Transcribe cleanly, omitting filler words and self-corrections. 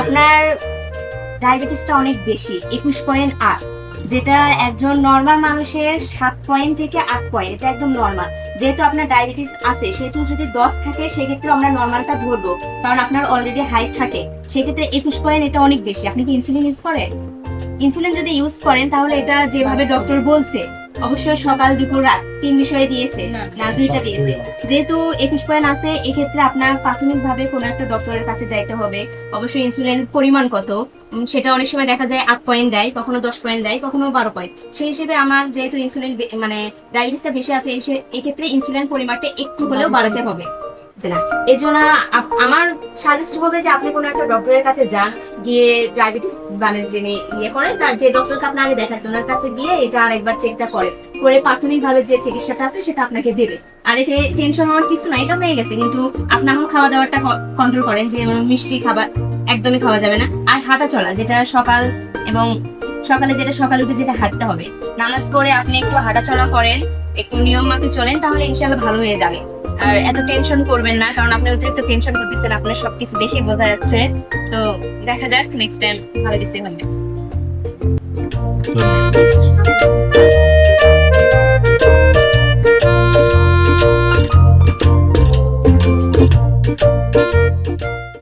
আপনার ডায়াবেটিসটা অনেক বেশি, 21.8, যেটা একজন নর্মাল মানুষের 7 পয়েন্ট থেকে 8 পয়েন্ট, এটা একদম নর্মাল। যেহেতু আপনার ডায়াবেটিস আছে, সেহেতু যদি 10 থাকে সেক্ষেত্রে আমরা নর্মালটা ধরবো, কারণ আপনার অলরেডি হাই থাকে। সেক্ষেত্রে 21 পয়েন্ট এটা অনেক বেশি। আপনি কি ইনসুলিন ইউজ করেন? ইনসুলিন যদি ইউজ করেন তাহলে এটা যেভাবে ডক্টর বলছে, অবশ্যই সকাল দুপুর রাত 3 বিষয়ে দিয়েছে না 2টা দিয়েছে। যেহেতু 21 পয়েন্ট আছে, এক্ষেত্রে আপনার প্রাথমিকভাবে কোনো একটা ডক্টরের কাছে যাইতে হবে। অবশ্যই ইনসুলিন পরিমাণ কত সেটা অনেক সময় দেখা যায় 8 পয়েন্ট দেয়, কখনো 10 পয়েন্ট দেয়, কখনো 12 পয়েন্ট। সেই হিসেবে আমার যেহেতু ইনসুলিন মানে ডায়াবেটিসটা বেশি আছে, এক্ষেত্রে ইনসুলিন পরিমাণটা একটু হলেও বাড়াতে হবে। এই জন্য আমার সাজেস্ট হবে যে আপনি কোনো একটা ডক্টরের কাছে যান, গিয়ে ডায়াবেটিস মানে যিনি ইয়ে করেন, তার যে ডক্টরকে আপনি আগে দেখাচ্ছেন ওনার কাছে গিয়ে এটা আরেকবার চেকটা করেন, করে প্রাথমিকভাবে যে চিকিৎসাটা আছে সেটা আপনাকে দেবে। আর এতে টেনশন হওয়ার কিছু না, এটা হয়ে গেছে। কিন্তু আপনি এখন খাওয়া দাওয়াটা কন্ট্রোল করেন, যে মিষ্টি খাবার একদমই খাওয়া যাবে না। আর হাঁটা চলা, যেটা সকাল এবং সকালে উঠে যেটা হাঁটতে হবে, নামাজ পড়ে আপনি একটু হাঁটা চলা করেন, একটু নিয়ম মাফিক চলেন, তাহলে ইনশাআল্লাহ ভালো হয়ে যাবে। আর এত টেনশন করবেন না, কারণ আপনি অতিরিক্ত টেনশন করতেছেন, আপনার সবকিছু দেখে বোঝা যাচ্ছে। তো দেখা যাক নেক্সট টাইম ভালো কিছু হবে।